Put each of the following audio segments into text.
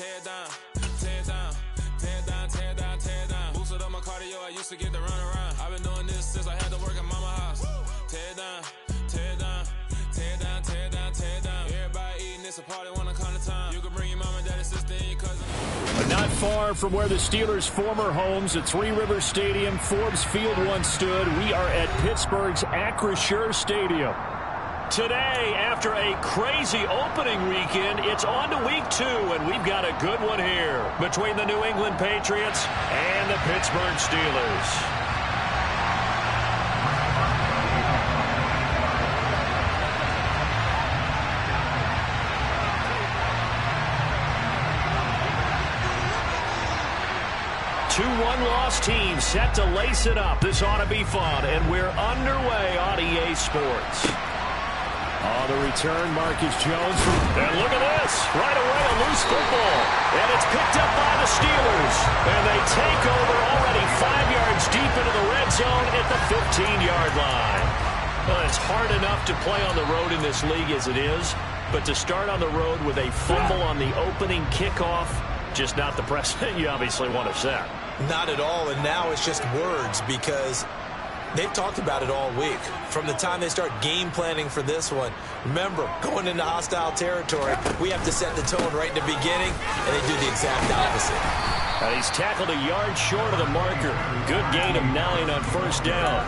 tear it down, tear it down, tear it down, tear it down, tear it down. Boosted up my cardio, I used to get to run around. I've been doing this since I had to work at mama house. Tear it down, tear it down, tear it down, tear it down, tear it down. Everybody eating, it's a party, wanna come to time. You can bring your mom and daddy, sister, and your cousin. But not far from where the Steelers' former homes at Three Rivers Stadium, Forbes Field once stood, we are at Pittsburgh's Acrisure Stadium. Today, after a crazy opening weekend, it's on to week 2, and we've got a good one here between the New England Patriots and the Pittsburgh Steelers. Two one-loss teams set to lace it up. This ought to be fun, and we're underway on EA Sports. On the return, Marcus Jones. And look at this. Right away, a loose football. And it's picked up by the Steelers. And they take over already 5 yards deep into the red zone at the 15-yard line. Well, it's hard enough to play on the road in this league as it is. But to start on the road with a fumble on the opening kickoff, just not the precedent you obviously want to set. Not at all, and now it's just words because they've talked about it all week. From the time they start game planning for this one, remember, going into hostile territory, we have to set the tone right in the beginning, and they do the exact opposite. And he's tackled a yard short of the marker. Good gain of 9 on first down.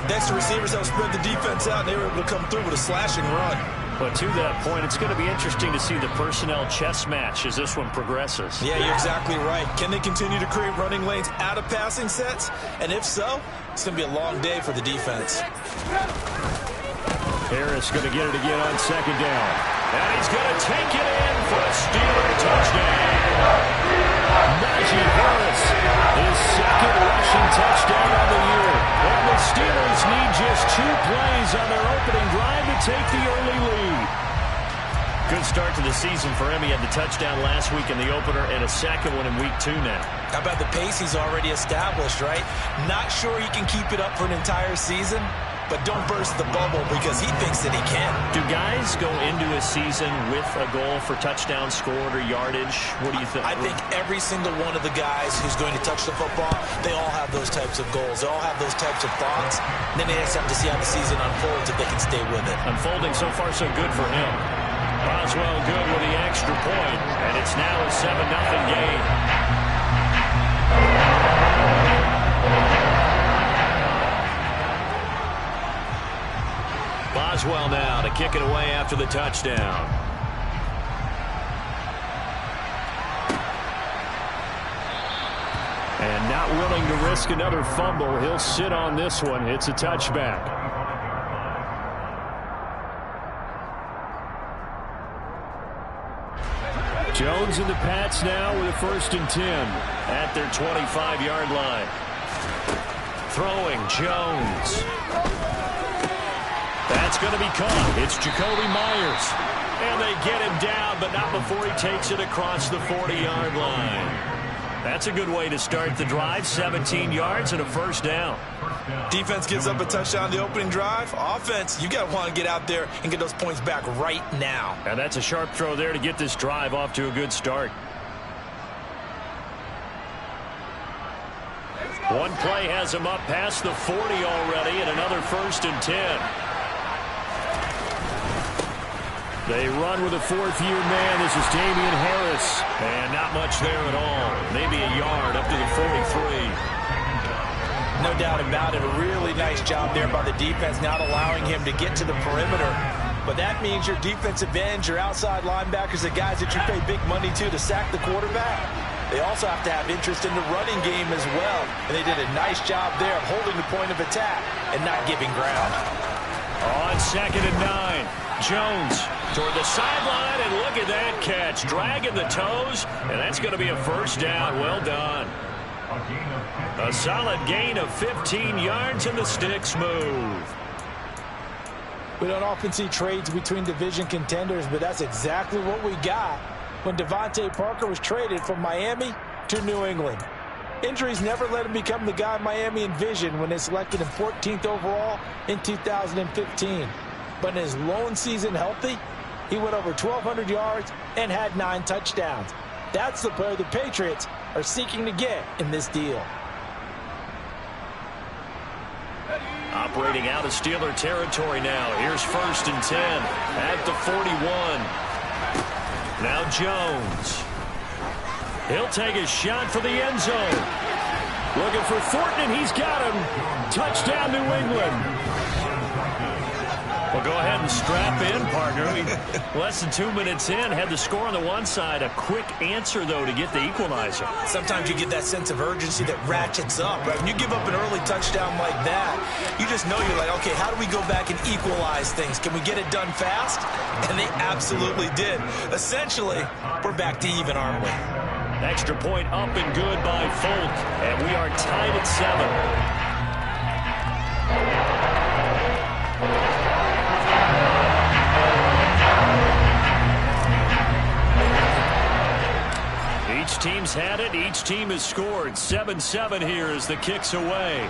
Next, the receivers have spread the defense out, and they were able to come through with a slashing run. But to that point, it's going to be interesting to see the personnel chess match as this one progresses. Yeah, you're exactly right. Can they continue to create running lanes out of passing sets? And if so, it's going to be a long day for the defense. Harris going to get it again on second down. And he's going to take it in for a Steeler touchdown. Najee Harris, his second rushing touchdown of the year. And the Steelers need just 2 plays on their opening drive to take the early lead. Good start to the season for him. He had the touchdown last week in the opener and a second one in week 2 now. How about the pace he's already established, right? Not sure he can keep it up for an entire season, but don't burst the bubble because he thinks that he can. Do guys go into a season with a goal for touchdown scored or yardage? What do you think? I think every single one of the guys who's going to touch the football, they all have those types of goals. They all have those types of thoughts. And then they just have to see how the season unfolds if they can stay with it. Unfolding so far so good for him. Boswell good with the extra point, and it's now a 7-0 game. Boswell now to kick it away after the touchdown. And not willing to risk another fumble. He'll sit on this one. It's a touchback. Jones and the Pats now with a 1st and 10 at their 25-yard line. Throwing Jones. That's going to be caught. It's Jacoby Myers. And they get him down, but not before he takes it across the 40-yard line. That's a good way to start the drive. 17 yards and a 1st down. Defense gives up a touchdown the opening drive. Offense, you got to want to get out there and get those points back right now. And that's a sharp throw there to get this drive off to a good start. One play has him up past the 40 already, and another 1st and 10. They run with a 4th-year man. This is Damian Harris. And not much there at all. Maybe a yard up to the 43. No doubt about it. A really nice job there by the defense, not allowing him to get to the perimeter. But that means your defensive ends, your outside linebackers, the guys that you pay big money to sack the quarterback. They also have to have interest in the running game as well. And they did a nice job there of holding the point of attack and not giving ground. On 2nd and 9, Jones toward the sideline, and look at that catch. Dragging the toes, and that's going to be a 1st down. Well done. A solid gain of 15 yards, and the sticks move. We don't often see trades between division contenders, but that's exactly what we got when Devontae Parker was traded from Miami to New England. Injuries never let him become the guy Miami envisioned when they selected him 14th overall in 2015. But in his lone season healthy, he went over 1,200 yards and had 9 touchdowns. That's the player the Patriots are seeking to get in this deal. Operating out of Steeler territory now. Here's 1st and 10 at the 41. Now Jones. He'll take a shot for the end zone. Looking for Thornton, and he's got him. Touchdown, New England. Well, go ahead and strap in, partner. Less than 2 minutes in, had the score on the one side. A quick answer, though, to get the equalizer. Sometimes you get that sense of urgency that ratchets up, right? When you give up an early touchdown like that, you just know you're like, okay, how do we go back and equalize things? Can we get it done fast? And they absolutely did. Essentially, we're back to even, aren't we? Extra point up and good by Folk, and we are tied at 7. Each team's had it. Each team has scored. 7-7 here as the kick's away.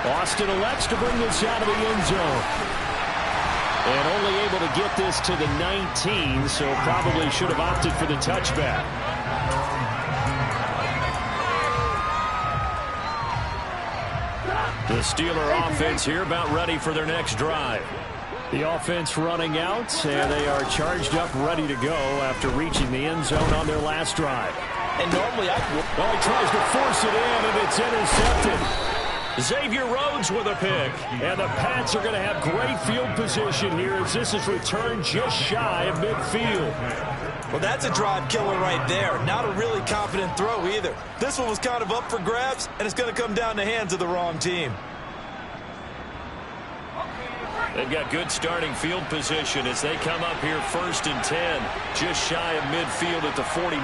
Austin elects to bring this out of the end zone. And only able to get this to the 19, so probably should have opted for the touchback. The Steeler offense here about ready for their next drive. The offense running out, and they are charged up, ready to go after reaching the end zone on their last drive. And normally he tries to force it in, and it's intercepted. Xavier Rhodes with a pick, and the Pats are going to have great field position here as this is returned just shy of midfield. Well, that's a drive killer right there. Not a really confident throw either. This one was kind of up for grabs, and it's going to come down the hands of the wrong team. They've got good starting field position as they come up here 1st and 10, just shy of midfield at the 49.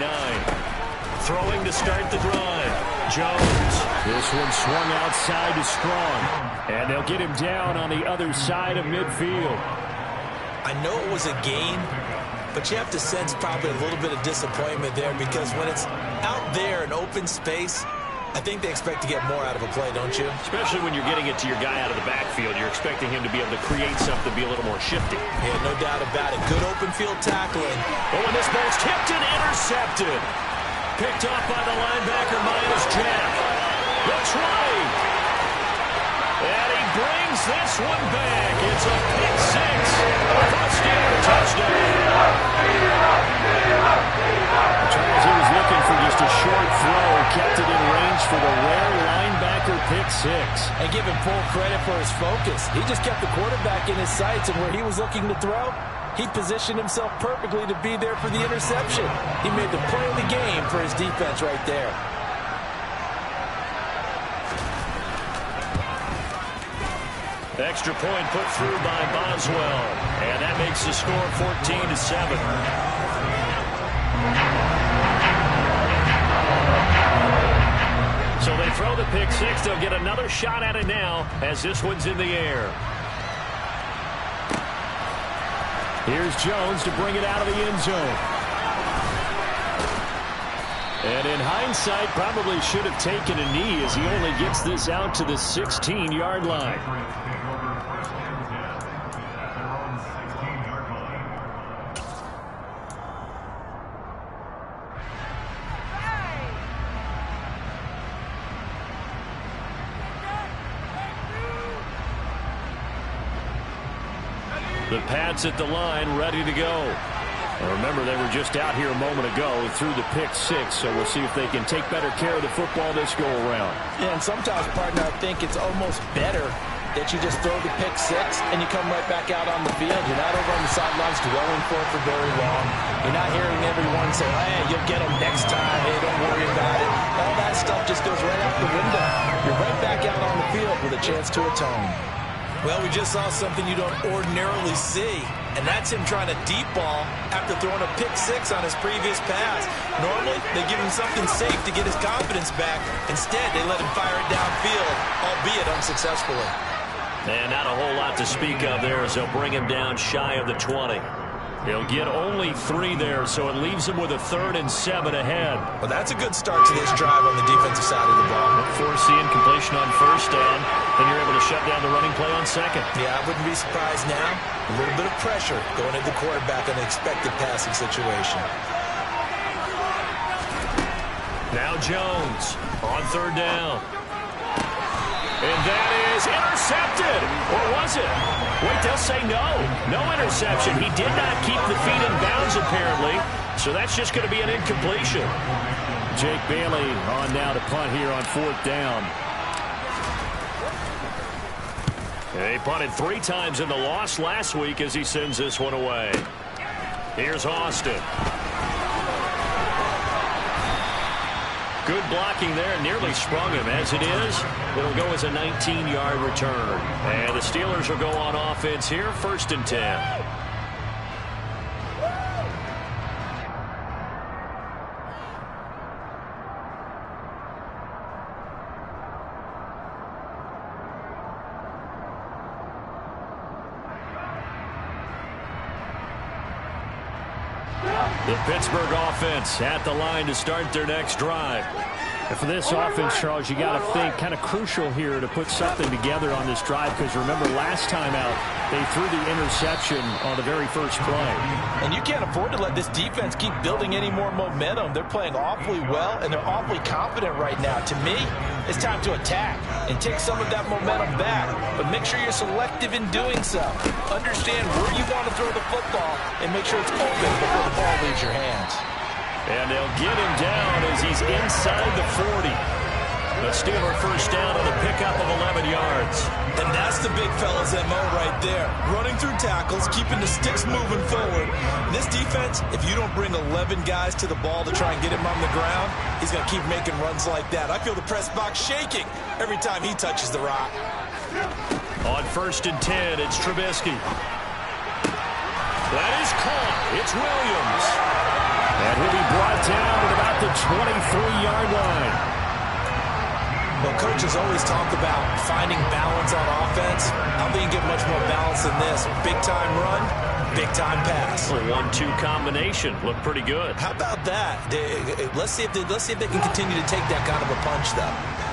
Throwing to start the drive. Jones. This one swung outside to Strong. And they'll get him down on the other side of midfield. I know it was a gain, but you have to sense probably a little bit of disappointment there because when it's out there in open space, I think they expect to get more out of a play, don't you? Especially when you're getting it to your guy out of the backfield. You're expecting him to be able to create something, be a little more shifty. Yeah, no doubt about it. Good open field tackling. Oh, and this ball's tipped and intercepted. Picked off by the linebacker, Myles Jack. The try. And he brings this one back. It's a pick six. For a Steeler touchdown. Charles, he was looking for just a short throw. Kept it in range for the rare linebacker pick six. And give him full credit for his focus. He just kept the quarterback in his sights, and where he was looking to throw, he positioned himself perfectly to be there for the interception. He made the play of the game for his defense right there. Extra point put through by Boswell. And that makes the score 14-7. So they throw the pick six. They'll get another shot at it now as this one's in the air. Here's Jones to bring it out of the end zone. And in hindsight, probably should have taken a knee as he only gets this out to the 16-yard line. The Pats at the line, ready to go. And remember, they were just out here a moment ago through the pick six, so we'll see if they can take better care of the football this go-around. Yeah, and sometimes, partner, I think it's almost better that you just throw the pick six and you come right back out on the field. You're not over on the sidelines dwelling for it for very long. You're not hearing everyone say, hey, you'll get them next time. Hey, don't worry about it. All that stuff just goes right out the window. You're right back out on the field with a chance to atone. Well, we just saw something you don't ordinarily see, and that's him trying to deep ball after throwing a pick six on his previous pass. Normally, they give him something safe to get his confidence back. Instead, they let him fire it downfield, albeit unsuccessfully. And not a whole lot to speak of there as they'll bring him down shy of the 20. He'll get only 3 there, so it leaves him with a 3rd and 7 ahead. Well, that's a good start to this drive on the defensive side of the ball. Force the incompletion on 1st down, then you're able to shut down the running play on 2nd. Yeah, I wouldn't be surprised now. A little bit of pressure going into the quarterback on an expected passing situation. Now Jones on 3rd down. And that is intercepted. Or was it? Wait, they'll say no. No interception. He did not keep the feet in bounds, apparently. So that's just going to be an incompletion. Jake Bailey on now to punt here on 4th down. They punted 3 times in the loss last week as he sends this one away. Here's Austin. Good blocking there, nearly sprung him. As it is, it'll go as a 19-yard return. And the Steelers will go on offense here, 1st and 10. The Pittsburgh offense at the line to start their next drive. And for this offense, Charles, you got to think kind of crucial here to put something together on this drive, because remember last time out they threw the interception on the very first play. And you can't afford to let this defense keep building any more momentum. They're playing awfully well, and they're awfully confident right now. To me, it's time to attack and take some of that momentum back, but make sure you're selective in doing so. Understand where you want to throw the football and make sure it's open before the ball leaves your hands. And they'll get him down as he's inside the 40. The Steeler 1st down on a pickup of 11 yards. And that's the big fella's MO right there. Running through tackles, keeping the sticks moving forward. In this defense, if you don't bring 11 guys to the ball to try and get him on the ground, he's going to keep making runs like that. I feel the press box shaking every time he touches the rock. On 1st and 10, it's Trubisky. That is caught. It's Williams. And he'll be brought down at about the 23-yard line. Well, coaches always talk about finding balance on offense. I don't think you get much more balance than this. Big-time run, big-time pass. A 1-2 combination. Looked pretty good. How about that? Let's see if they can continue to take that kind of a punch, though.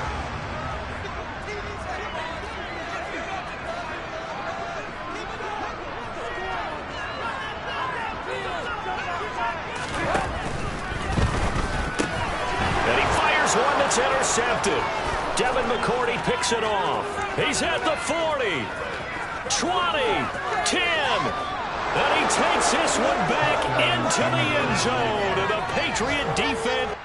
Intercepted. Devin McCourty picks it off. He's at the 40, 20, 10. And he takes this one back into the end zone. And the Patriot defense.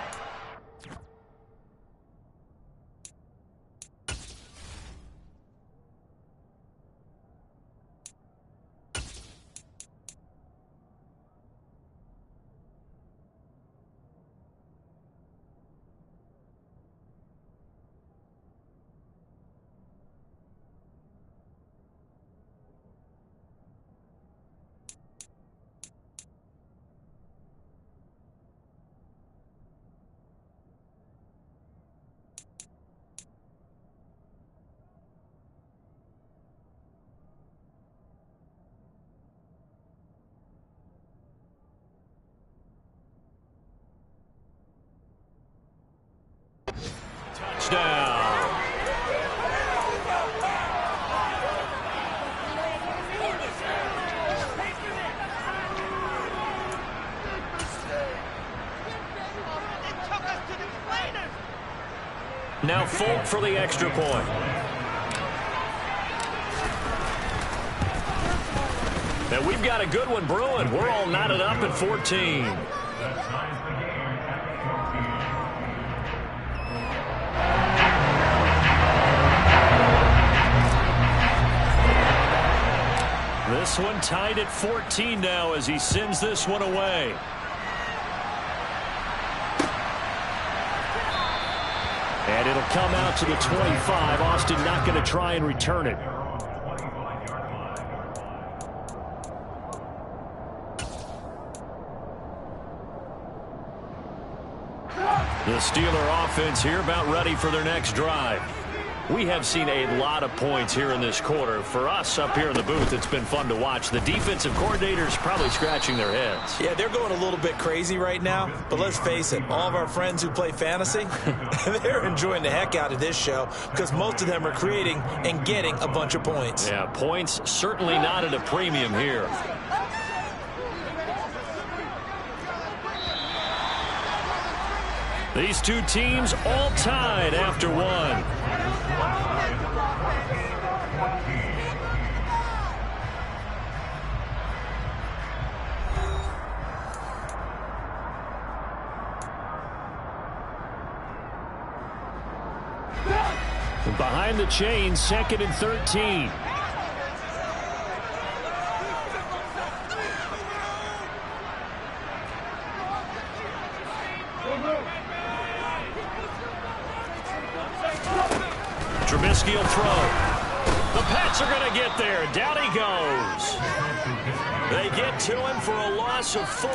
Touchdown. Now Folk for the extra point. And we've got a good one brewing. We're all knotted up at 14. This one tied at 14 now as he sends this one away. And it'll come out to the 25. Austin not going to try and return it. The Steeler offense here about ready for their next drive. We have seen a lot of points here in this quarter. For us up here in the booth, it's been fun to watch. The defensive coordinators probably scratching their heads. Yeah, they're going a little bit crazy right now. But let's face it, all of our friends who play fantasy, they're enjoying the heck out of this show because most of them are creating and getting a bunch of points. Yeah, points certainly not at a premium here. These two teams all tied after one. Behind the chains, 2nd and 13. Trubisky will throw. The Pats are going to get there. Down he goes. They get to him for a loss of 4,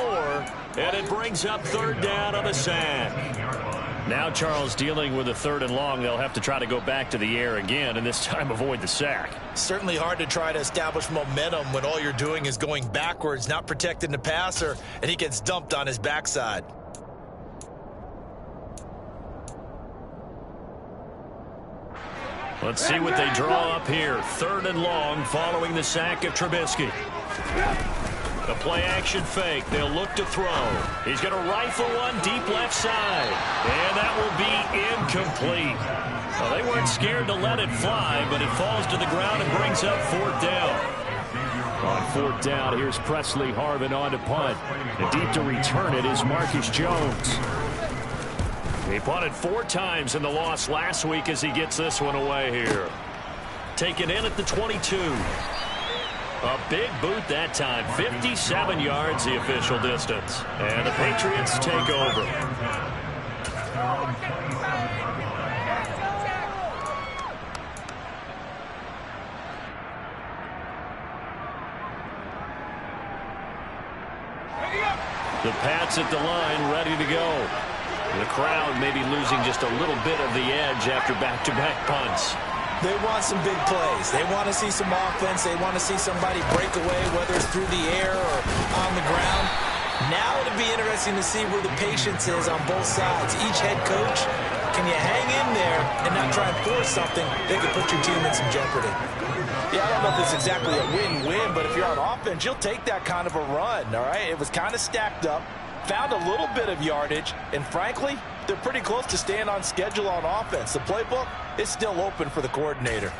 and it brings up 3rd down on the sack. Now Charles dealing with a 3rd and long. They'll have to try to go back to the air again, and this time avoid the sack. Certainly hard to try to establish momentum when all you're doing is going backwards, not protecting the passer, and he gets dumped on his backside. Let's see what they draw up here. 3rd and long following the sack of Trubisky. The play-action fake. They'll look to throw. He's going to rifle one deep left side. And that will be incomplete. Well, they weren't scared to let it fly, but it falls to the ground and brings up 4th down. On 4th down, here's Presley Harvin on to punt. And deep to return it is Marcus Jones. He punted 4 times in the loss last week as he gets this one away here. Taken in at the 22. A big boot that time. 57 yards the official distance. And the Patriots take over. The Pats at the line ready to go. The crowd may be losing just a little bit of the edge after back-to-back punts. They want some big plays. They want to see some offense. They want to see somebody break away, whether it's through the air or on the ground. Now it'll be interesting to see where the patience is on both sides. Each head coach, can you hang in there and not try and force something that could put your team in some jeopardy? Yeah, I don't know if it's exactly a win-win, but if you're on offense, you'll take that kind of a run, all right? It was kind of stacked up. Found a little bit of yardage, and frankly, they're pretty close to staying on schedule on offense. The playbook is still open for the coordinator.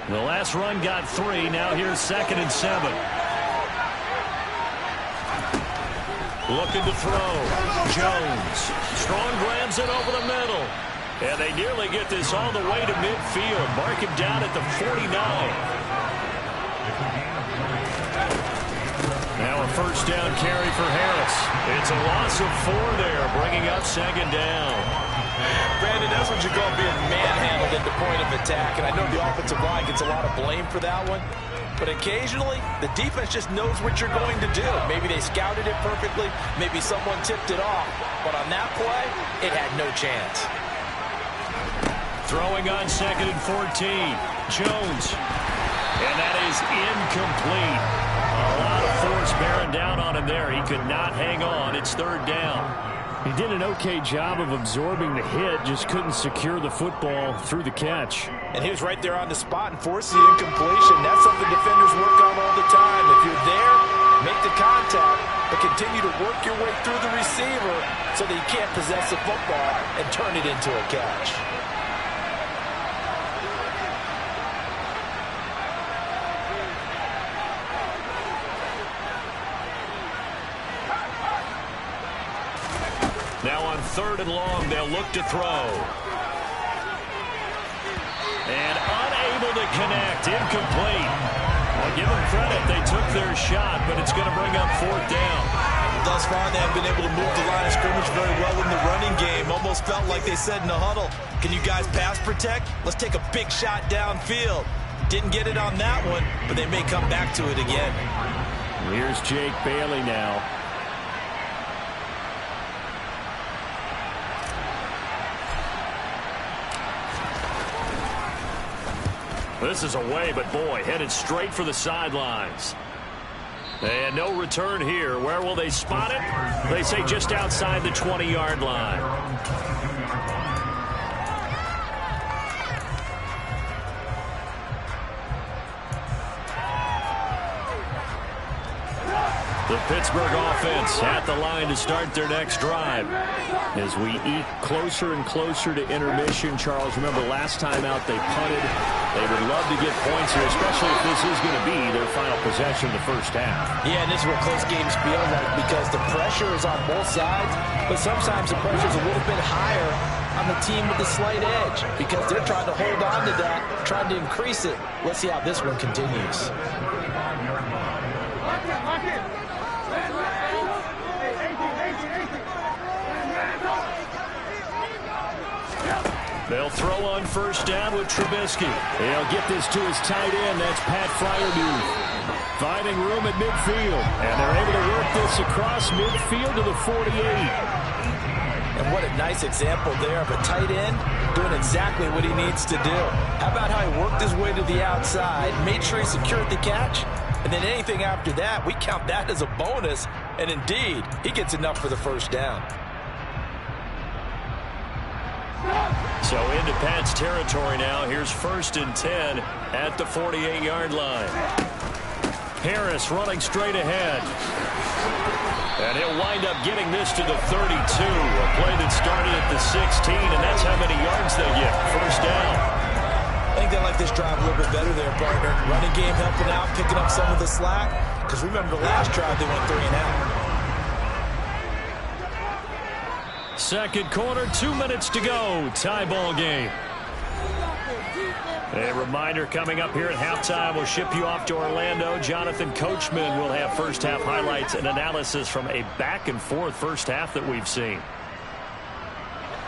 The last run got 3. Now here's 2nd and 7. Looking to throw. Jones. Strong grabs it over the middle. And they nearly get this all the way to midfield. Mark him down at the 49. Now a 1st down carry for Harris. It's a loss of 4 there, bringing up 2nd down. Brandon, that's what you call being manhandled at the point of attack. And I know the offensive line gets a lot of blame for that one. But occasionally, the defense just knows what you're going to do. Maybe they scouted it perfectly. Maybe someone tipped it off. But on that play, it had no chance. Throwing on 2nd and 14. Jones. And that is incomplete. A lot of force bearing down on him there. He could not hang on. It's 3rd down. He did an okay job of absorbing the hit, just couldn't secure the football through the catch. And he was right there on the spot and forced the incompletion. That's something defenders work on all the time. If you're there, make the contact, but continue to work your way through the receiver so that you can't possess the football and turn it into a catch. Now on 3rd and long, they'll look to throw. And unable to connect, incomplete. I'll give them credit, they took their shot, but it's going to bring up 4th down. Thus far, they have been able to move the line of scrimmage very well in the running game. Almost felt like they said in the huddle, can you guys pass protect? Let's take a big shot downfield. Didn't get it on that one, but they may come back to it again. Here's Jake Bailey now. This is away, but boy, headed straight for the sidelines. And no return here. Where will they spot it? They say just outside the 20-yard line. The Pittsburgh offense at the line to start their next drive. As we eke closer and closer to intermission, Charles, remember last time out they punted. They would love to get points here, especially if this is going to be their final possession of the first half. Yeah, and this is what close games feel like because the pressure is on both sides, but sometimes the pressure is a little bit higher on the team with the slight edge because they're trying to hold on to that, trying to increase it. Let's see how this one continues. They'll throw on first down with Trubisky. He'll get this to his tight end. That's Pat Freiermuth. Finding room at midfield. And they're able to work this across midfield to the 48. And what a nice example there of a tight end doing exactly what he needs to do. How about how he worked his way to the outside, made sure he secured the catch, and then anything after that, we count that as a bonus. And indeed, he gets enough for the first down. So into Pat's territory now. Here's 1st and 10 at the 48-yard line. Harris running straight ahead. And he'll wind up getting this to the 32. A play that started at the 16, and that's how many yards they get. First down. I think they like this drive a little bit better there, partner. Running game helping out, picking up some of the slack. Because remember the last drive, they went 3 and out. Second quarter, 2 minutes to go. Tie ball game. A reminder coming up here at halftime. We'll ship you off to Orlando. Jonathan Coachman will have first half highlights and analysis from a back and forth first half that we've seen.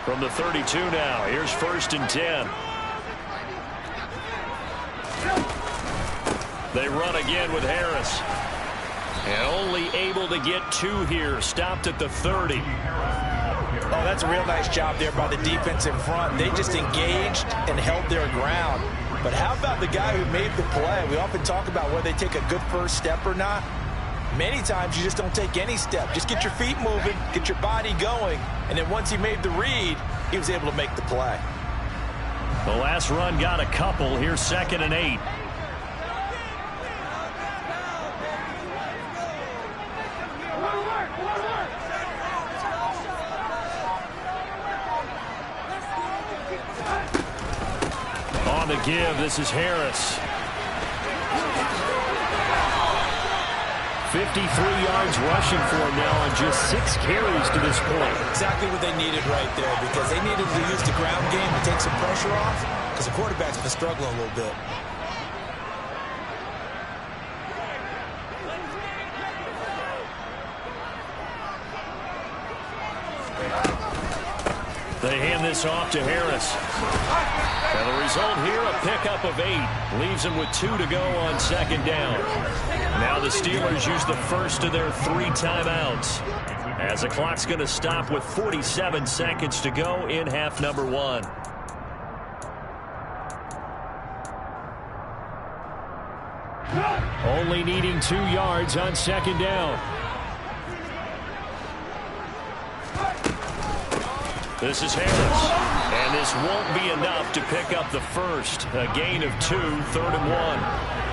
From the 32 now. Here's 1st and 10. They run again with Harris. And only able to get 2 here. Stopped at the 30. Oh, that's a real nice job there by the defense in front. They just engaged and held their ground. But how about the guy who made the play? We often talk about whether they take a good first step or not. Many times you just don't take any step. Just get your feet moving, get your body going, and then once he made the read, he was able to make the play. The last run got a couple. Here's 2nd and 8. On the give, this is Harris. 53 yards rushing for him now on just 6 carries to this point. Exactly what they needed right there because they needed to use the ground game to take some pressure off because the quarterback's been struggling a little bit. They hand this off to Harris. And the result here, a pickup of 8. Leaves them with 2 to go on 2nd down. Now the Steelers use the first of their 3 timeouts. As the clock's going to stop with 47 seconds to go in half number 1. Only needing 2 yards on 2nd down. This is Harris. And this won't be enough to pick up the first. A gain of 2, 3rd and 1.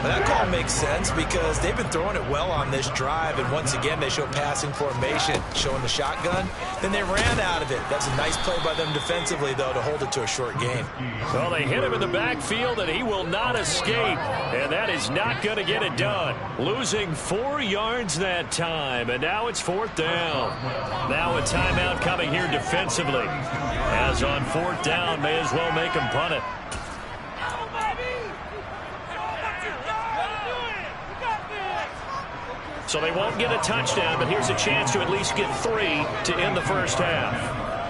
Well, that call makes sense because they've been throwing it well on this drive, and once again they show passing formation, showing the shotgun. Then they ran out of it. That's a nice play by them defensively, though, to hold it to a short gain. Well, they hit him in the backfield, and he will not escape, and that is not going to get it done. Losing 4 yards that time, and now it's 4th down. Now a timeout coming here defensively. As on 4th down, may as well make him punt it. So they won't get a touchdown, but here's a chance to at least get 3 to end the first half.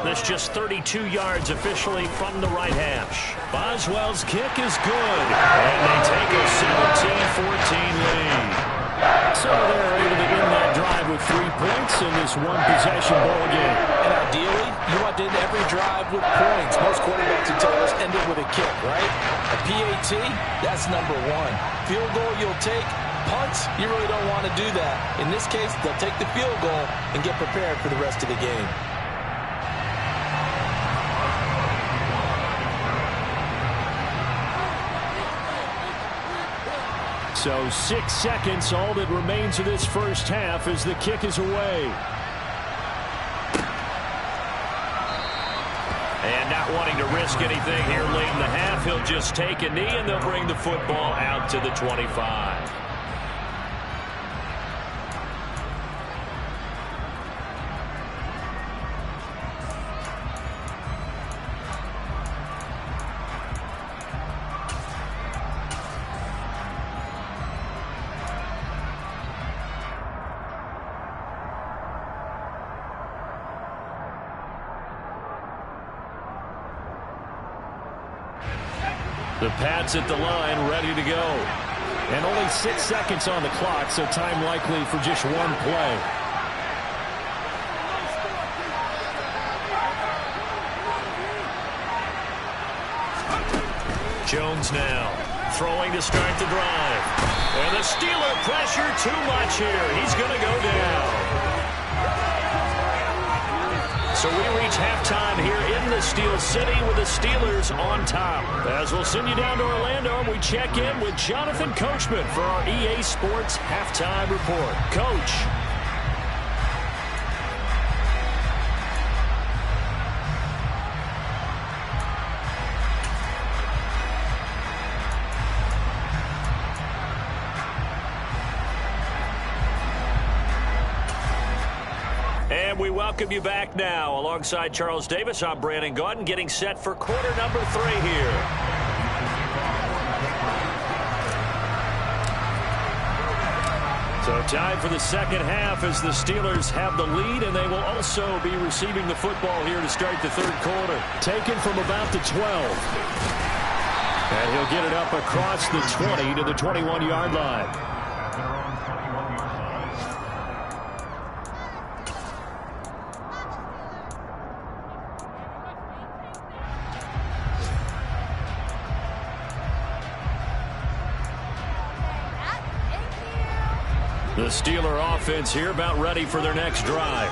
That's just 32 yards officially from the right hash. Boswell's kick is good, and they take a 17-14 lead. So they're able to end that drive with 3 points in this one-possession ball game. And ideally, you want to end every drive with points. Most quarterbacks who tell us end it with a kick, right? A PAT, that's number 1. Field goal you'll take. Punts, you really don't want to do that. In this case, they'll take the field goal and get prepared for the rest of the game. So 6 seconds, all that remains of this first half as the kick is away. And not wanting to risk anything here late in the half, he'll just take a knee and they'll bring the football out to the 25. The Pats at the line, ready to go. And only 6 seconds on the clock, so time likely for just one play. Jones now throwing to start the drive. And the Steeler pressure too much here. He's going to go down. So we reach halftime here in the Steel City with the Steelers on top. As we'll send you down to Orlando, and we check in with Jonathan Coachman for our EA Sports Halftime Report. Coach. And we welcome you back now. Alongside Charles Davis, I'm Brandon Gaudin, getting set for quarter number 3 here. So time for the second half as the Steelers have the lead, and they will also be receiving the football here to start the third quarter. Taken from about the 12. And he'll get it up across the 20 to the 21-yard line. The Steeler offense here about ready for their next drive.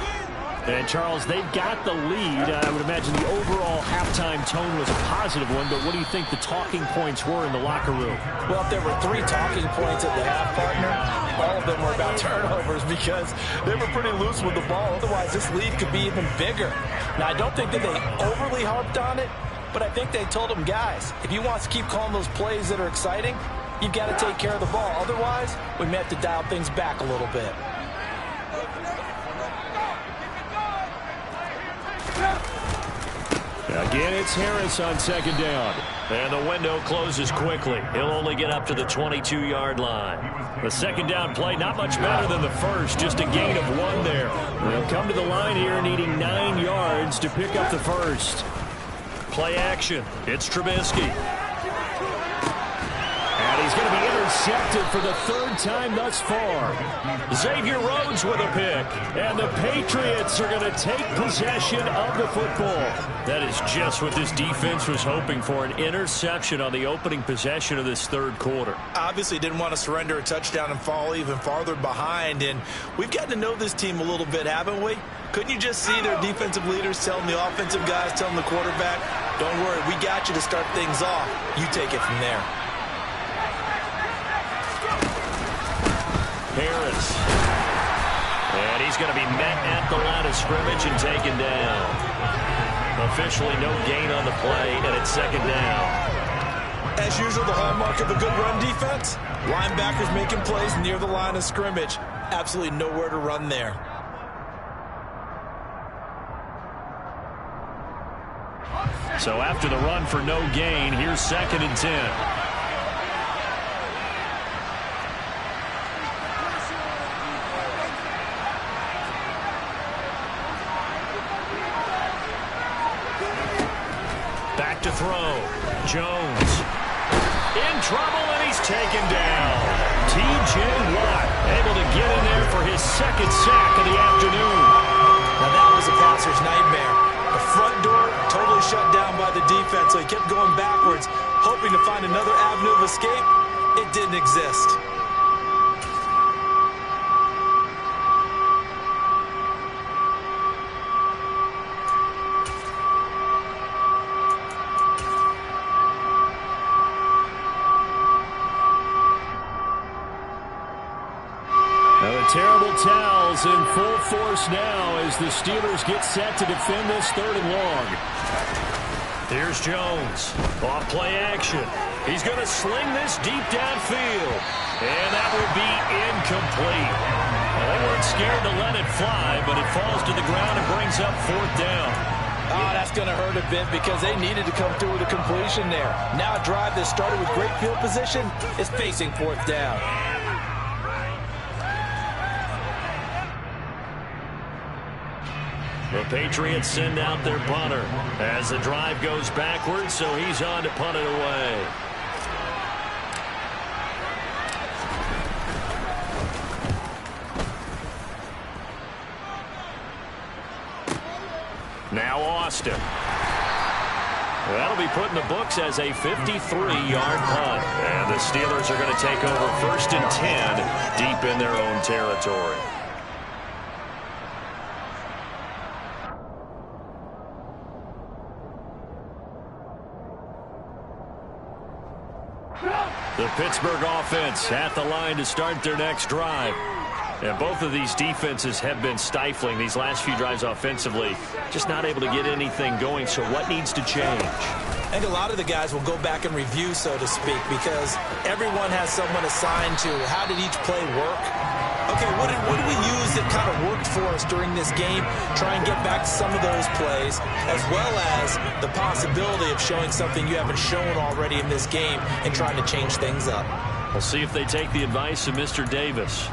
And, Charles, they've got the lead. I would imagine the overall halftime tone was a positive one, but what do you think the talking points were in the locker room? Well, if there were 3 talking points at the half, partner, all of them were about turnovers because they were pretty loose with the ball. Otherwise, this lead could be even bigger. Now, I don't think that they overly harped on it, but I think they told them, guys, if you want to keep calling those plays that are exciting, you've got to take care of the ball. Otherwise, we may have to dial things back a little bit. Again, it's Harris on second down. And the window closes quickly. He'll only get up to the 22-yard line. The second down play, not much better than the first, just a gain of 1 there. They'll come to the line here needing 9 yards to pick up the first. Play action. It's Trubisky. And he's going to be intercepted for the 3rd time thus far. Xavier Rhodes with a pick. And the Patriots are going to take possession of the football. That is just what this defense was hoping for, an interception on the opening possession of this third quarter. Obviously didn't want to surrender a touchdown and fall even farther behind. And we've gotten to know this team a little bit, haven't we? Couldn't you just see their defensive leaders telling the offensive guys, telling the quarterback, don't worry, we got you to start things off. You take it from there. Harris. And he's going to be met at the line of scrimmage and taken down. Officially no gain on the play, and it's second down. As usual, the hallmark of a good run defense, linebackers making plays near the line of scrimmage. Absolutely nowhere to run there. So after the run for no gain, here's 2nd and 10. To throw. Jones. in trouble, and he's taken down. T.J. Watt able to get in there for his second sack of the afternoon. Now that was a passer's nightmare. The front door totally shut down by the defense, so he kept going backwards, hoping to find another avenue of escape. It didn't exist. Terrible towels in full force now as the Steelers get set to defend this 3rd and long. Here's Jones. Off play action. He's going to sling this deep downfield. And that will be incomplete. Well, they weren't scared to let it fly, but it falls to the ground and brings up 4th down. Oh, that's going to hurt a bit because they needed to come through with a completion there. Now a drive that started with great field position is facing 4th down. The Patriots send out their punter as the drive goes backwards, so he's on to punt it away. Now Austin. That'll be put in the books as a 53-yard punt. And the Steelers are going to take over 1st and 10 deep in their own territory. The Pittsburgh offense at the line to start their next drive. And both of these defenses have been stifling these last few drives offensively. Just not able to get anything going. So what needs to change? I think a lot of the guys will go back and review, so to speak, because everyone has someone assigned to how did each play work. Okay, what did we use that kind of worked for us during this game? Try and get back to some of those plays, as well as the possibility of showing something you haven't shown already in this game and trying to change things up. We'll see if they take the advice of Mr. Davis.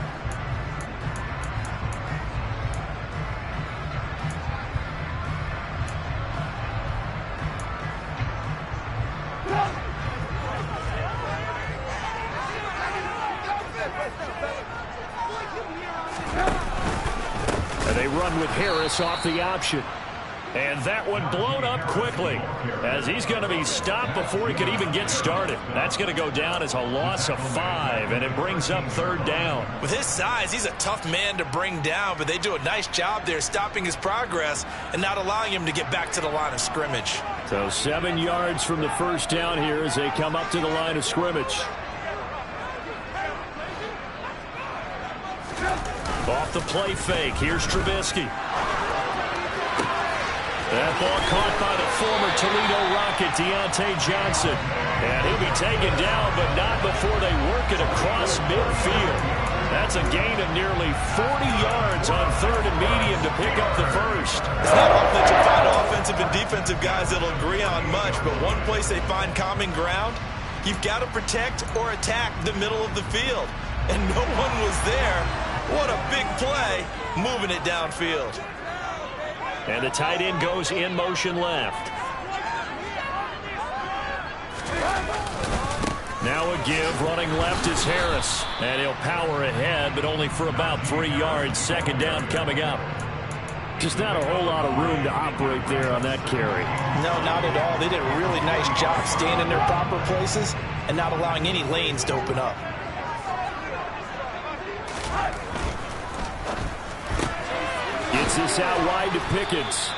With Harris off the option. And that one blown up quickly as he's going to be stopped before he could even get started. That's going to go down as a loss of 5, and it brings up 3rd down. With his size, he's a tough man to bring down, but they do a nice job there stopping his progress and not allowing him to get back to the line of scrimmage. So 7 yards from the 1st down here as they come up to the line of scrimmage. Off the play fake. Here's Trubisky. That ball caught by the former Toledo Rocket, Deontay Johnson. And he'll be taken down, but not before they work it across midfield. That's a gain of nearly 40 yards on 3rd and medium to pick up the 1st. It's not often that you find offensive and defensive guys that'll agree on much, but one place they find common ground, you've got to protect or attack the middle of the field. And no one was there. What a big play, moving it downfield. And the tight end goes in motion left. Now a give, running left is Harris. And he'll power ahead, but only for about 3 yards. 2nd down coming up. Just not a whole lot of room to operate there on that carry. No, not at all. They did a really nice job staying in their proper places and not allowing any lanes to open up. Gets this out wide to Pickens.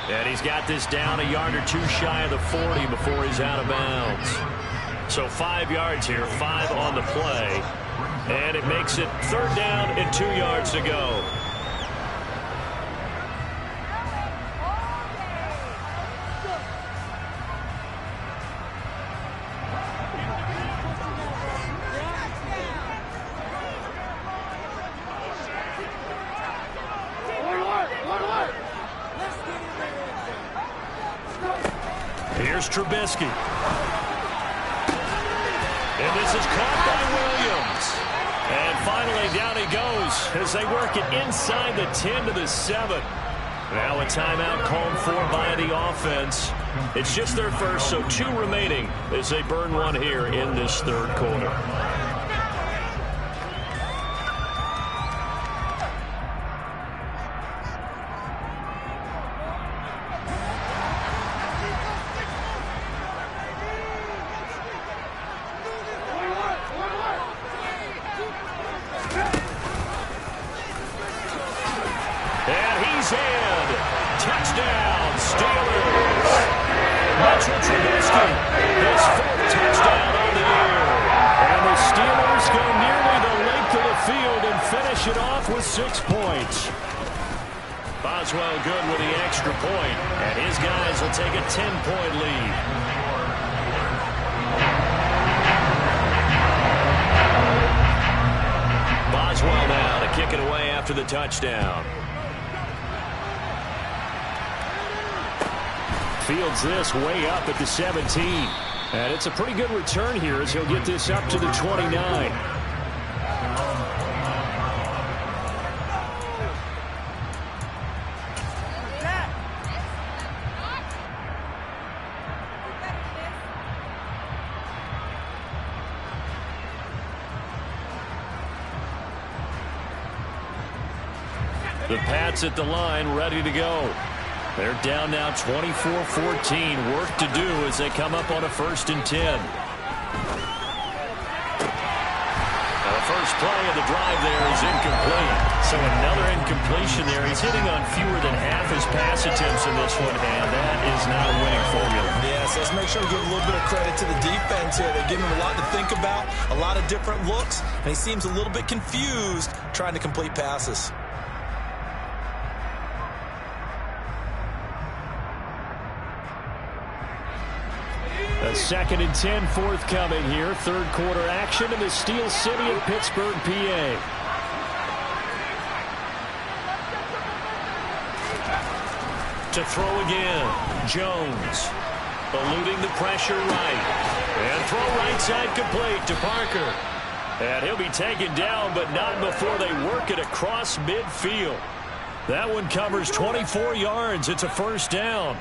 And he's got this down a yard or 2 shy of the 40 before he's out of bounds. So 5 yards here, 5 on the play. And it makes it 3rd down and 2 yards to go. Here's Trubisky. And this is caught by Williams. And finally down he goes as they work it inside the 10 to the 7. Now a timeout called for by the offense. It's just their first, so 2 remaining as they burn one here in this third quarter. And he's in. Touchdown, Steelers. Mitchell Trubisky, his 4th touchdown on the year. And the Steelers go nearly the length of the field and finish it off with 6 points. Boswell good with the extra point, and his guys will take a 10-point lead. Boswell now to kick it away after the touchdown. Fields this way up at the 17. And it's a pretty good return here as he'll get this up to the 29. The Pats at the line, ready to go. They're down now 24-14. Work to do as they come up on a 1st and 10. Now the first play of the drive there is incomplete. So another incompletion there. He's hitting on fewer than half his pass attempts in this one, and that is not a winning formula. Yes, let's make sure we give a little bit of credit to the defense here. They're giving him a lot to think about, a lot of different looks, and he seems a little bit confused trying to complete passes. A 2nd and 10 forthcoming here. Third quarter action in the Steel City of Pittsburgh, PA. To throw again, Jones. Eluding the pressure right. And throw right side complete to Parker. And he'll be taken down, but not before they work it across midfield. That one covers 24 yards. It's a 1st down.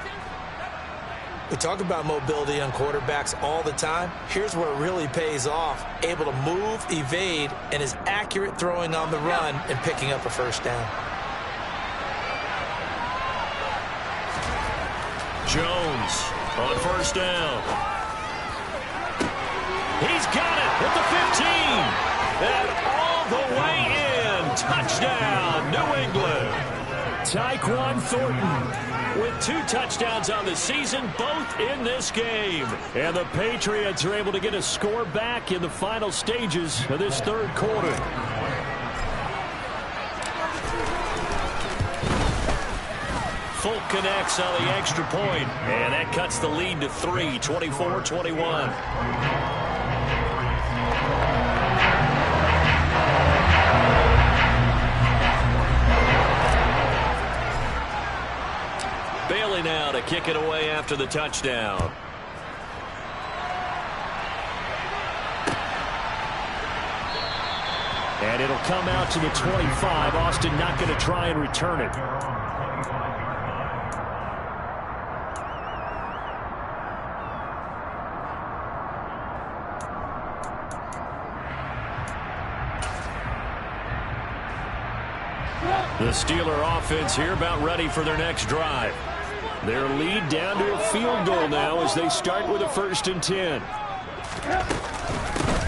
We talk about mobility on quarterbacks all the time. Here's where it really pays off. Able to move, evade, and is accurate throwing on the run and picking up a 1st down. Jones on 1st down. He's got it at the 15. And all the way in. Touchdown, New England. Tyquan Thornton with 2 touchdowns on the season, both in this game. And the Patriots are able to get a score back in the final stages of this third quarter. Folk connects on the extra point, and that cuts the lead to 3, 24-21. Bailey now to kick it away after the touchdown. And it'll come out to the 25. Austin not going to try and return it. The Steeler offense here about ready for their next drive. Their lead down to a field goal now as they start with a 1st and 10.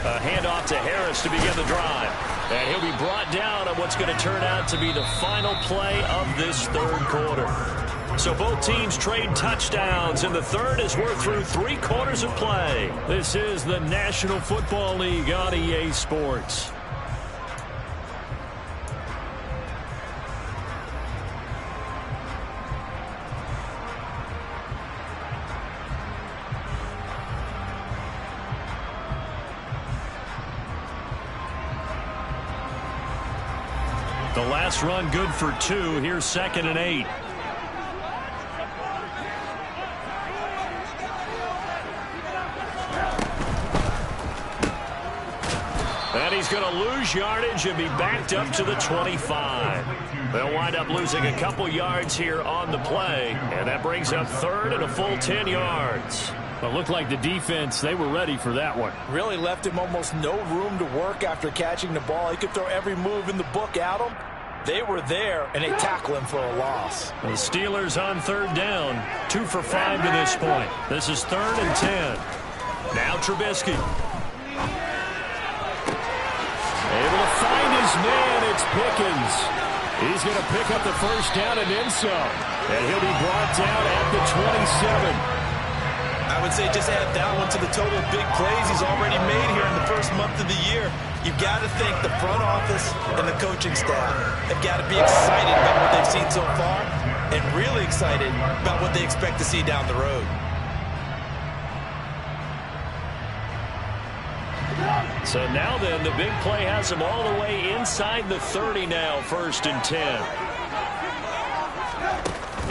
A handoff to Harris to begin the drive. And he'll be brought down on what's going to turn out to be the final play of this third quarter. So both teams trade touchdowns in the third as we're through 3 quarters of play. This is the National Football League on EA Sports. The last run good for 2. Here's 2nd and 8. And he's going to lose yardage and be backed up to the 25. They'll wind up losing a couple yards here on the play, and that brings up third and a full 10 yards. But looked like the defense, they were ready for that one. Really left him almost no room to work after catching the ball. He could throw every move in the book at him. They were there, and they tackle him for a loss. The Steelers on third down, 2 for 5 to this point. This is third and 10. Now Trubisky. Able to find his man, it's Pickens. He's going to pick up the first down and then some. And he'll be brought down at the 27. I would say just add that one to the total big plays he's already made here in the first month of the year. You've got to think the front office and the coaching staff have got to be excited about what they've seen so far and really excited about what they expect to see down the road. So now then, the big play has him all the way inside the 30 now, first and 10.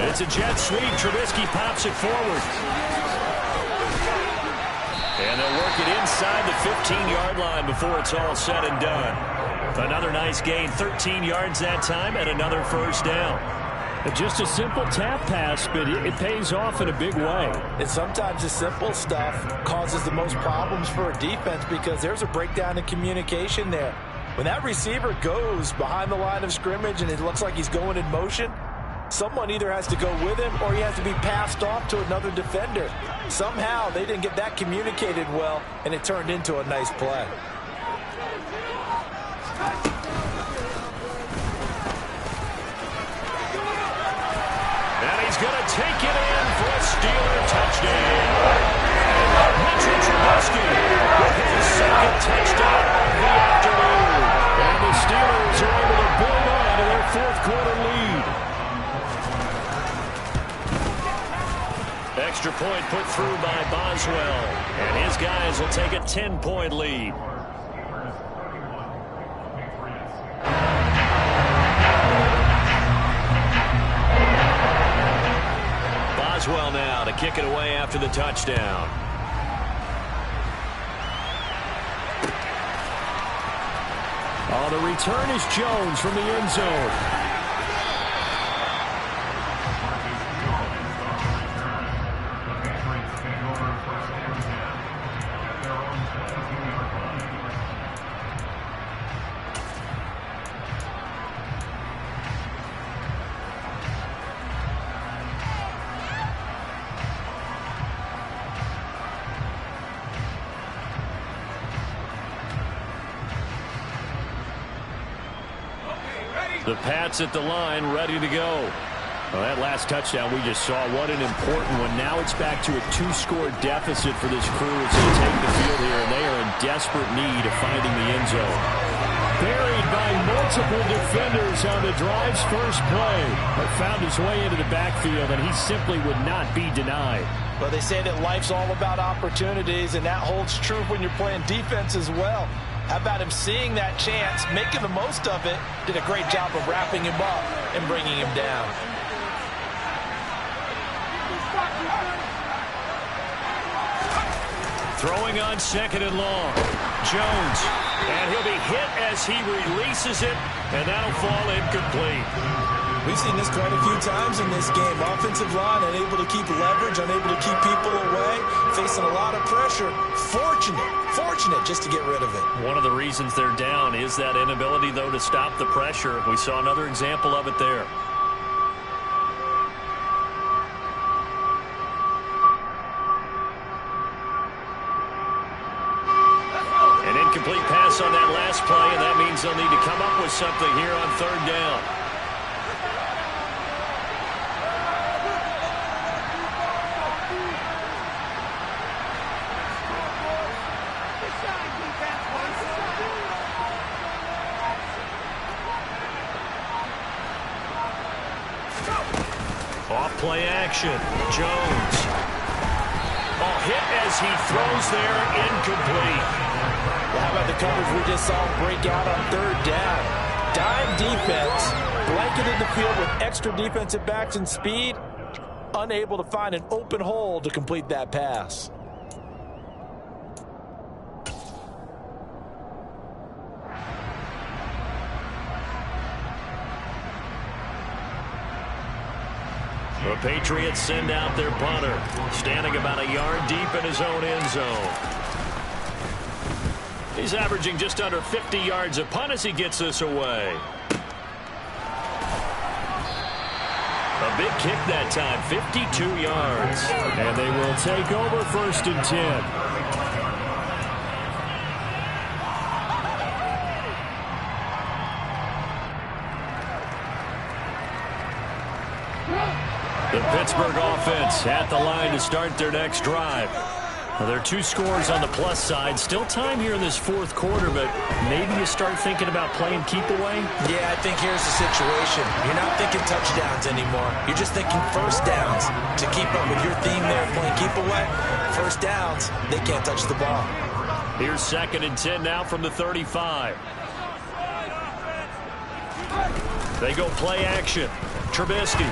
It's a jet sweep. Trubisky pops it forward. And they'll work it inside the 15-yard line before it's all said and done. Another nice gain, 13 yards that time, and another first down. Just a simple tap pass, but it pays off in a big way. And sometimes the simple stuff causes the most problems for a defense because there's a breakdown in communication there. When that receiver goes behind the line of scrimmage and it looks like he's going in motion, someone either has to go with him or he has to be passed off to another defender. Somehow they didn't get that communicated well, and it turned into a nice play. And he's going to take it in for a Steeler touchdown. Mitchell Trubisky with his second touchdown of the afternoon. And the Steelers are able to build on to their fourth-quarter lead. Extra point put through by Boswell. And his guys will take a 10-point lead. Boswell now to kick it away after the touchdown. Oh, the return is Jones from the end zone. The Pats at the line, ready to go. Well, that last touchdown we just saw, what an important one. Now it's back to a 2-score deficit for this crew as they take the field here, and they are in desperate need of finding the end zone. Buried by multiple defenders on the drive's first play, but found his way into the backfield, and he simply would not be denied. Well, they say that life's all about opportunities, and that holds true when you're playing defense as well. How about him seeing that chance, making the most of it, did a great job of wrapping him up and bringing him down. Throwing on second and long. Jones. And he'll be hit as he releases it, and that'll fall incomplete. We've seen this quite a few times in this game. Offensive line unable to keep leverage, unable to keep people away, facing a lot of pressure. Fortunate just to get rid of it. One of the reasons they're down is that inability, though, to stop the pressure. We saw another example of it there. An incomplete pass on that last play, and that means they'll need to come up with something here on third down. Off-play action. Jones. Oh, hit as he throws there, incomplete. Well, how about the coverage we just saw break out on third down? Dime defense, blanketed the field with extra defensive backs and speed, unable to find an open hole to complete that pass. The Patriots send out their punter, standing about a yard deep in his own end zone. He's averaging just under 50 yards a punt as he gets this away. A big kick that time, 52 yards. And they will take over 1st and 10. The Pittsburgh offense at the line to start their next drive. Well, there are 2 scores on the plus side. Still time here in this 4th quarter, but maybe you start thinking about playing keep away? Yeah, I think here's the situation. You're not thinking touchdowns anymore. You're just thinking first downs. To keep up with your theme there, playing keep away, first downs, they can't touch the ball. Here's 2nd and 10 now from the 35. They go play action. Trubisky.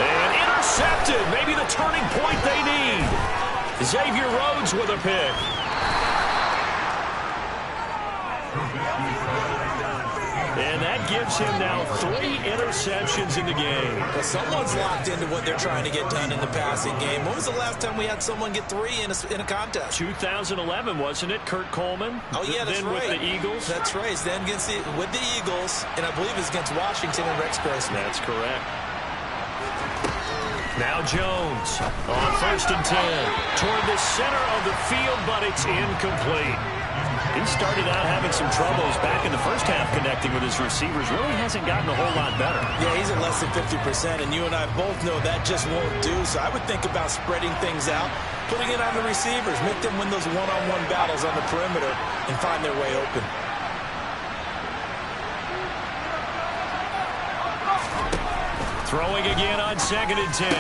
And intercepted. Maybe the turning point they need. Xavier Rhodes with a pick. And that gives him now 3 interceptions in the game. Well, someone's locked into what they're trying to get done in the passing game. When was the last time we had someone get 3 in a contest? 2011, wasn't it? Kurt Coleman? Oh, yeah, that's right. With the Eagles? That's right. Then with the Eagles, and I believe it's against Washington and Rex Grossman. That's correct. Now Jones on 1st and 10 toward the center of the field, but it's incomplete. He started out having some troubles back in the first half connecting with his receivers. Really hasn't gotten a whole lot better. Yeah, he's at less than 50%, and you and I both know that just won't do. So I would think about spreading things out, putting it on the receivers, make them win those one-on-one battles on the perimeter, and find their way open. Throwing again on 2nd and 10.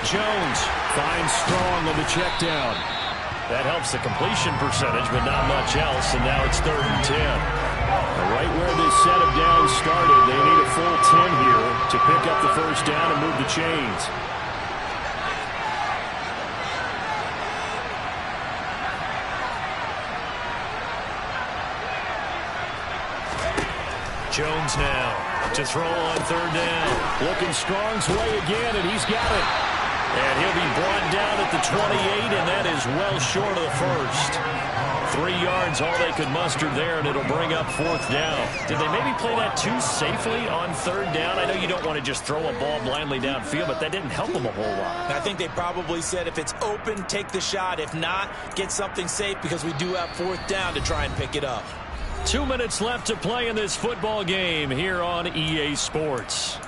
Jones finds Strong on the check down. That helps the completion percentage, but not much else, and now it's 3rd and 10. Right where this set of downs started, they need a full 10 here to pick up the first down and move the chains. Jones now to throw on 3rd down. Looking Strong's way again, and he's got it. And he'll be brought down at the 28, and that is well short of the first. 3 yards, all they could muster there, and it'll bring up 4th down. Did they maybe play that too safely on 3rd down? I know you don't want to just throw a ball blindly downfield, but that didn't help them a whole lot. I think they probably said if it's open, take the shot. If not, get something safe because we do have 4th down to try and pick it up. 2 minutes left to play in this football game here on EA Sports.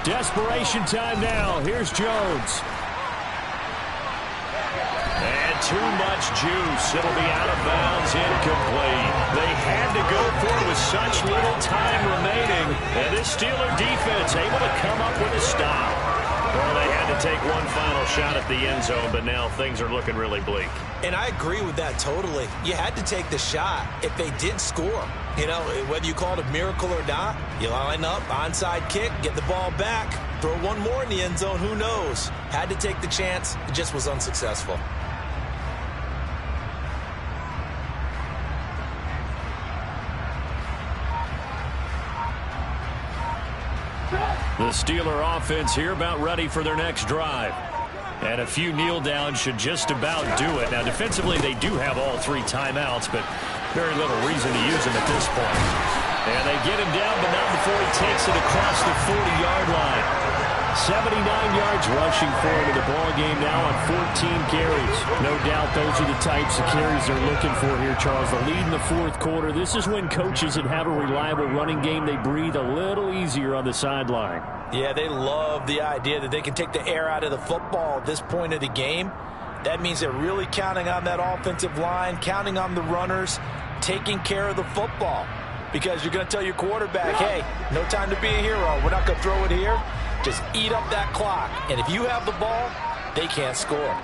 Desperation time now. Here's Jones. And too much juice. It'll be out of bounds, incomplete. They had to go for it with such little time remaining. And this Steeler defense able to come up with a stop. Well, they had to take one final shot at the end zone, but now things are looking really bleak. And I agree with that totally. You had to take the shot if they did score. You know, whether you call it a miracle or not, you line up, onside kick, get the ball back, throw one more in the end zone, who knows? Had to take the chance, it just was unsuccessful. The Steeler offense here about ready for their next drive. And a few kneel downs should just about do it. Now, defensively, they do have all 3 timeouts, but very little reason to use them at this point. And they get him down, but not before he takes it across the 40-yard line. 79 yards rushing for him in the ball game now on 14 carries. No doubt those are the types of carries they're looking for here, Charles. The lead in the fourth quarter. This is when coaches that have a reliable running game, they breathe a little easier on the sideline. Yeah, they love the idea that they can take the air out of the football at this point of the game. That means they're really counting on that offensive line, counting on the runners, taking care of the football. Because you're going to tell your quarterback, hey, no time to be a hero. We're not going to throw it here. Just eat up that clock. And if you have the ball, they can't score.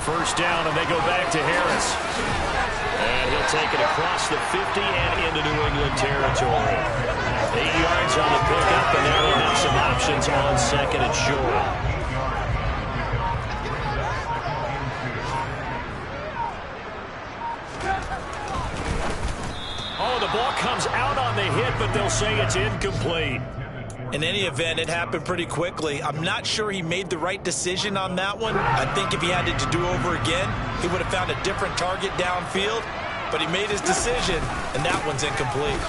First down, and they go back to Harris. And he'll take it across the 50 and into New England territory. 8 yards on the pickup, and now they'll have some options on second and short. Oh, the ball comes out on the hit, but they'll say it's incomplete. In any event, it happened pretty quickly. I'm not sure he made the right decision on that one. I think if he had it to do over again, he would have found a different target downfield. But he made his decision, and that one's incomplete.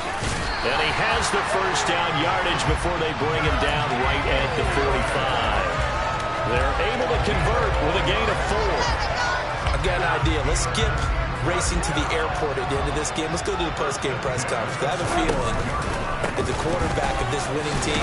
And he has the first down yardage before they bring him down right at the 45. They're able to convert with a gain of 4. I got an idea. Let's skip racing to the airport at the end of this game. Let's go to the post-game press conference. I have a feeling that the quarterback of this winning team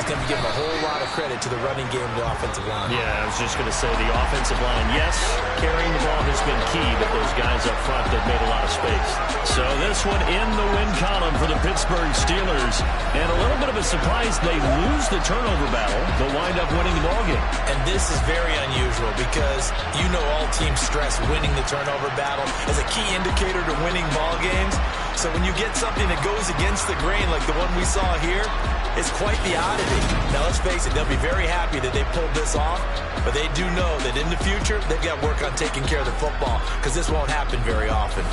is going to be giving a whole lot of credit to the running game and the offensive line. Yeah, I was just going to say the offensive line, yes, carrying the ball has been key, but those guys up front, they've made a lot of space. So this one in the win column for the Pittsburgh Steelers. And a little bit of a surprise, they lose the turnover battle, but wind up winning the ball game. And this is very unusual because you know all teams stress winning the turnover battle as a key indicator to winning ball games. So when you get something that goes against the grain like the one we saw here, it's quite the oddity. Now, let's face it, they'll be very happy that they pulled this off, but they do know that in the future, they've got to work on taking care of the football because this won't happen very often.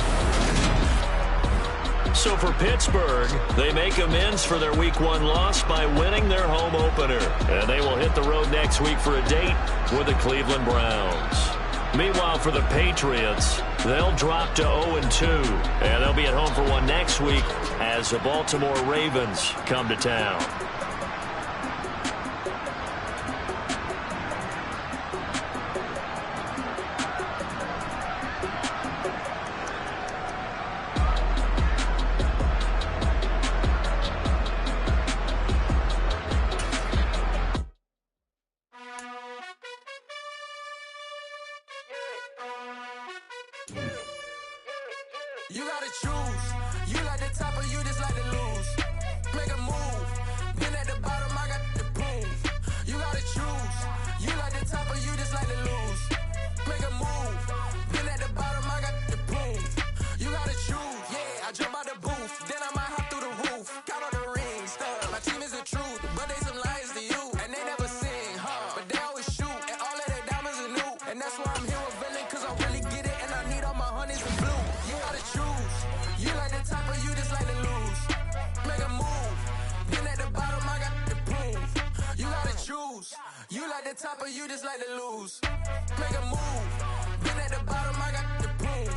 So for Pittsburgh, they make amends for their Week 1 loss by winning their home opener. And they will hit the road next week for a date with the Cleveland Browns. Meanwhile, for the Patriots, they'll drop to 0-2. And they'll be at home for one next week as the Baltimore Ravens come to town. You gotta choose. You like the top or you just like to lose. Make a move. Been at the bottom, I got the proof. You gotta choose. You like the top or you just like to lose. Make a move. Been at the bottom, I got the proof. You gotta choose. Yeah, I jump out the booth. Then I might hop through the roof. Count on the rings. My team is the truth, but they some liars to you. And they never sing, but they always shoot. And all of their diamonds are new. And that's why I'm here with villain, cause I really get it. And I need all my honeys in blue. You gotta choose. You like the top or you just like to lose. Make a move. Been at the bottom, I got the proof. You gotta choose. You like the top or you just like to lose. Make a move. Been at the bottom, I got the proof.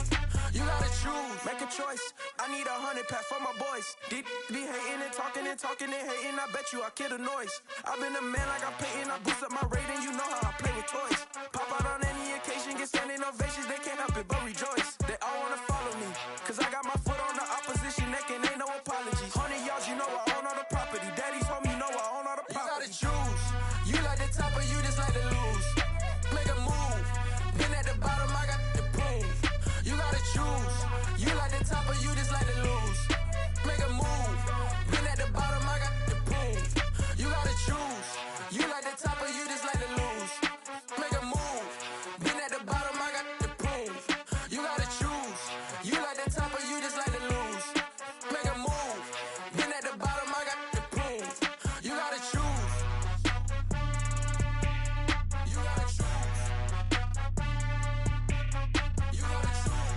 You gotta choose. Make a choice. I need 100 pack for my boys. Deep be hating and talking and talking and hating. I bet you I kill the noise. I've been a man like I'm Peyton. I boost up my rating. You know how I play with toys. Pop out on any occasion, get standing ovations. They can't help it but rejoice. They all wanna follow me, cause I got my foot on the opposition neck and ain't no apologies. 100 yards, you know I own all the property. Daddy's home, you know I own all the property. You gotta choose. You like the top or you just like to lose. Make a move. Been at the bottom, I got the proof. You gotta choose. You like the top or you just like to lose. Make a move. Been at the bottom, I got the proof. You gotta choose. You like the top or you just like to lose. Make a move. Been at the bottom, I got the proof. You gotta choose. You like the top or you just like to lose. Make a move. Been at the bottom, I got the proof. You gotta choose. You gotta choose. You gotta choose.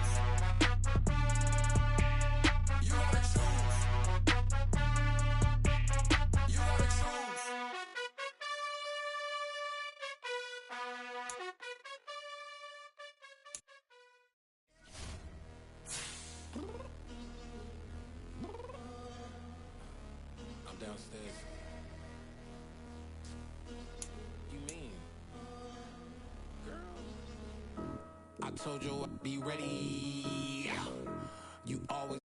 You gotta choose. You gotta choose. I'm downstairs. told you I'd be ready. You always